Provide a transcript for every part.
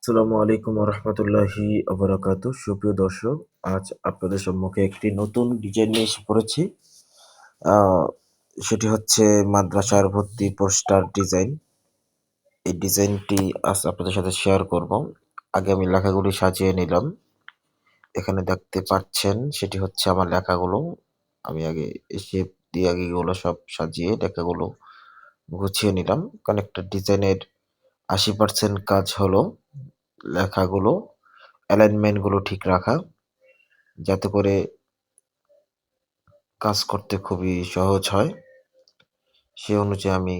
আসসালামু আলাইকুম রহমতুল্লাহি আবরাকাতু। সুপ্রিয় দর্শক, আজ আপনাদের সম্মুখে একটি নতুন ডিজাইন নিয়ে এসে পড়েছি। আহ, সেটি হচ্ছে মাদ্রাসার ভর্তি পোস্টার ডিজাইন। এই ডিজাইনটি আজ আপনাদের সাথে শেয়ার করব। আগে আমি লেখাগুলি সাজিয়ে নিলাম। এখানে দেখতে পাচ্ছেন সেটি হচ্ছে আমার লেখাগুলো। আমি আগে শেপ দিয়ে আগে এগুলো সব সাজিয়ে লেখাগুলো গুছিয়ে নিলাম, কারণ একটা ডিজাইনের 80% কাজ হলো লেখাগুলো, অ্যালাইনমেন্ট গুলো ঠিক রাখা, যাতে করে কাজ করতে খুবই সহজ হয়। সে অনুযায়ী আমি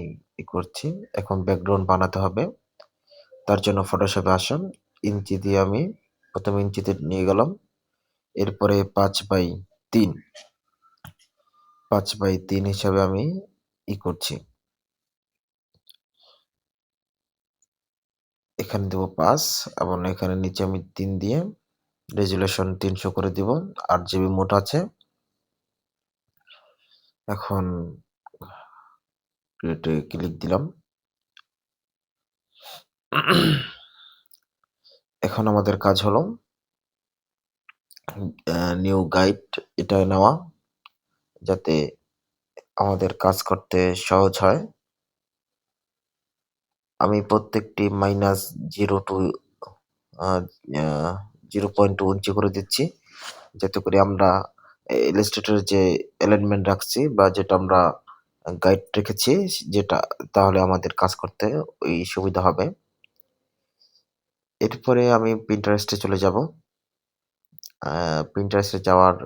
করছি। এখন ব্যাকগ্রাউন্ড বানাতে হবে। তার জন্য ফটোশপে আসুন। ইঞ্চি দিয়ে আমি প্রথমে ইঞ্চিতে নিয়ে গেলাম। এরপরে 5/3 5/3 হিসাবে আমি করছি। এখানে দেবো 5 এবং এখানে নিচে আমি 3 দিয়ে রেজুলেশন 300 করে দিব। 8 জিবি মোট আছে। এখন ক্রিয়েটে ক্লিক দিলাম। এখন আমাদের কাজ হলো নিউ গাইড এটা নেওয়া, যাতে আমাদের কাজ করতে সহজ হয়। আমি প্রত্যেকটি -0 টু 0.2 ইঞ্চি করে দিচ্ছি, যাতে করে আমরা ইলাস্ট্রেটরের যে অ্যালাইনমেন্ট রাখছি বা যেটা আমরা গাইড রেখেছি, যেটা তাহলে আমাদের কাজ করতে ওই সুবিধা হবে। এরপরে আমি পিন্টারেস্টে চলে যাব। পিন্টারেস্টে যাওয়ার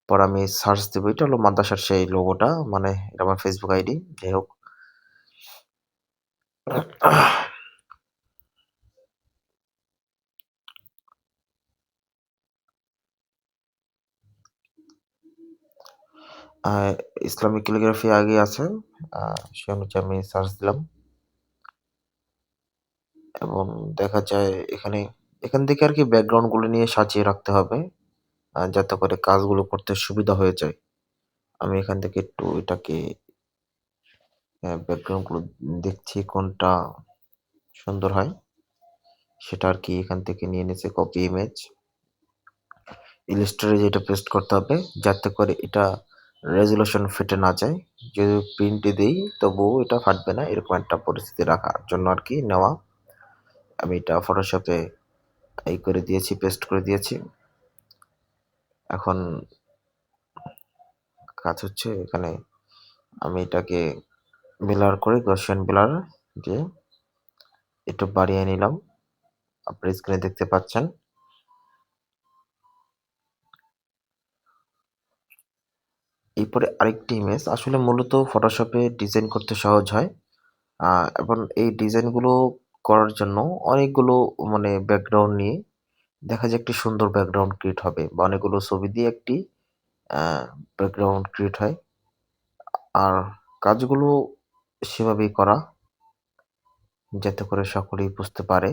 পর আমি সার্চ দেবো। এটা হলো মাদ্রাসার সেই লোগোটা, মানে এটা আমার ফেসবুক আইডি। যাই হোক, ইসলামিক ক্যালিগ্রাফি আগে আছে। সে অনুযায়ী আমি সার্চ দিলাম এবং দেখা যায় এখান থেকে আর কি ব্যাকগ্রাউন্ড গুলো নিয়ে সাজিয়ে রাখতে হবে, যাতে করে কাজগুলো করতে সুবিধা হয়ে যায়। আমি এখান থেকে একটু এটাকে ব্যাকগ্রাউন্ড গুলো দেখছি কোনটা সুন্দর হয়, সেটা আর কি এখান থেকে নিয়ে নিয়েছে কপি ইমেজ। ইলাস্ট্রেটরে যেটা পেস্ট করতে হবে, যাতে করে এটা রেজুলেশন ফেটে না যায়। যদি প্রিন্টে দিই তবুও এটা ফাটবে না, এরকম একটা পরিস্থিতি রাখার জন্য আর কি নেওয়া। আমি এটা ফটোশপে করে দিয়েছি, পেস্ট করে দিয়েছি। এখন কাজ হচ্ছে এখানে আমি এটাকে ব্লার করে গসিয়ান ব্লার দিয়ে একটু বাড়িয়ে নিলাম। আপনার স্ক্রিনে দেখতে পাচ্ছেন। এরপরে আরেকটি ইমেজ, আসলে মূলত ফটোশপে ডিজাইন করতে সহজ হয়। এবং এই ডিজাইনগুলো করার জন্য অনেকগুলো মানে ব্যাকগ্রাউন্ড নিয়ে দেখা যায় একটি সুন্দর ব্যাকগ্রাউন্ড ক্রিয়েট হবে, বা অনেকগুলো ছবি দিয়ে একটি ব্যাকগ্রাউন্ড ক্রিয়েট হয়। আর কাজগুলো সেভাবেই করা, যাতে করে সকলেই বুঝতে পারে।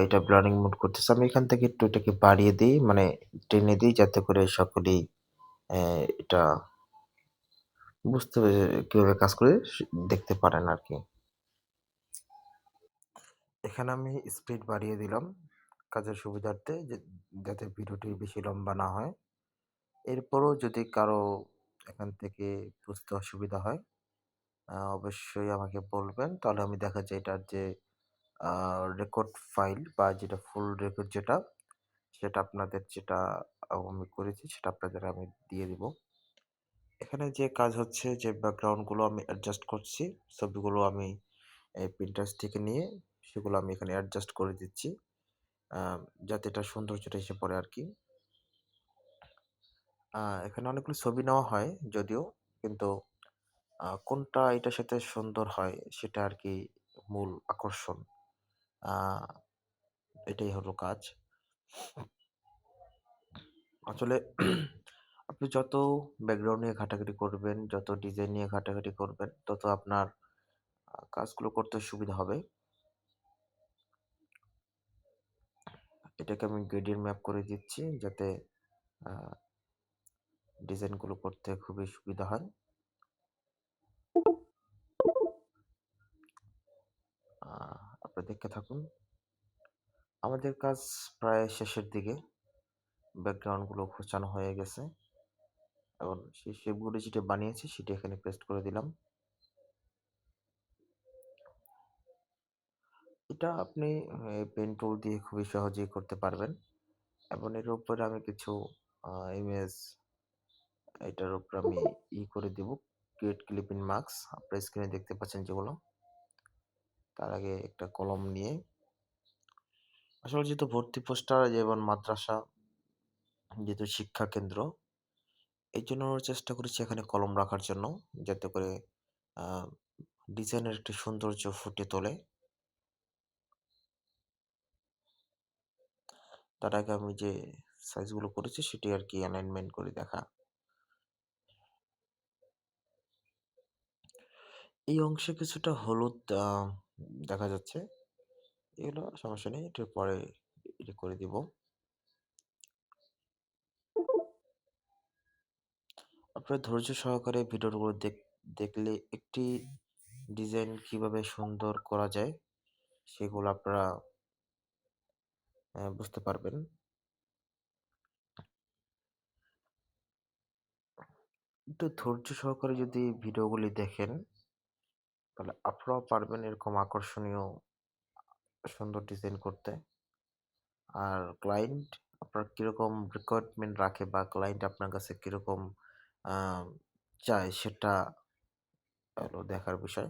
এটা ব্লারিং মোড করতেছি। আমি এখান থেকে একটু এটাকে বাড়িয়ে দিই, মানে টেনে দিই, যাতে করে সকলেই এটা বুঝতে কিভাবে কাজ করে দেখতে পারেন আর কি। এখানে আমি স্পিড বাড়িয়ে দিলাম কাজের সুবিধার্থে, যাতে ভিডিওটি বেশি লম্বা না হয়। এরপরও যদি কারো এখান থেকে বুঝতে অসুবিধা হয়, অবশ্যই আমাকে বলবেন। তাহলে আমি দেখা যায় এটার যে রেকর্ড ফাইল বা যেটা ফুল রেকর্ড যেটা, সেটা আপনাদের যেটা আমি করেছি সেটা আপনাদের আমি দিয়ে দিব। এখানে যে কাজ হচ্ছে, যে ব্যাকগ্রাউন্ডগুলো আমি অ্যাডজাস্ট করছি, ছবিগুলো আমি Pinterest থেকে নিয়ে সেগুলো আমি এখানে অ্যাডজাস্ট করে দিচ্ছি, যাতে এটা সৌন্দর্যটা এসে পড়ে আর কি। এখানে অনেকগুলো ছবি নেওয়া হয় যদিও, কিন্তু কোনটা এটার সাথে সুন্দর হয় সেটা আর কি মূল আকর্ষণ। আ এটাই হলো কাজ। আসলে আপনি যত ব্যাকগ্রাউন্ড নিয়ে ঘাটাঘাটি করবেন, যত ডিজাইন নিয়ে ঘাটাঘাটি করবেন, তত আপনার কাজগুলো করতে সুবিধা হবে। এটাকে আমি গ্রেডিয়েন্ট ম্যাপ করে দিচ্ছি, যাতে আ ডিজাইনগুলো করতে খুবই সুবিধা হয়। আ আপনারা দেখতে থাকুন। আমাদের কাজ প্রায় শেষের দিকে। ব্যাকগ্রাউন্ড গুলো খোঁচানো হয়ে গেছে। এবং সেই শেপগুলো যেটা বানিয়েছি সেটা এখানে পেস্ট করে দিলাম। এটা আপনি পেন টুল দিয়ে খুবই সহজেই করতে পারবেন। এবং এর উপরে আমি কিছু ইমেজ এটার উপরে আমি করে দিব। ক্রিয়েট ক্লিপ ইন মার্কস আপনার স্ক্রিনে দেখতে পাচ্ছেন যেগুলো। তার আগে একটা কলম নিয়ে আসলে যেহেতু ভর্তি পোস্টার যেমন মাদ্রাসা যেহেতু শিক্ষা কেন্দ্র, এইজন্য চেষ্টা করেছি এখানে কলম রাখার জন্য যাতে করে আ ডিজাইনের একটি সৌন্দর্য ফুটে তোলে। তার আগে আমি যে সাইজগুলো করেছি সেটি আরকি অ্যালাইনমেন্ট করে দেখা। এই অংশে কিছুটা হলুদ দেখা যাচ্ছে। এগুলো সমস্যা নেই। এটার পরে এটি করে দিব। আপনারা ধৈর্য সহকারে ভিডিওগুলো দেখলে একটি ডিজাইন কিভাবে সুন্দর করা যায় সেগুলো আপনারা বুঝতে পারবেন। একটু ধৈর্য সহকারে যদি ভিডিওগুলি দেখেন তাহলে আপনারাও পারবেন এরকম আকর্ষণীয় সুন্দর ডিজাইন করতে। আর ক্লায়েন্ট আপনার কিরকম রিকোয়ারমেন্ট রাখে বা ক্লায়েন্ট আপনার কাছে কিরকম আ চায় সেটা হলো দেখার বিষয়।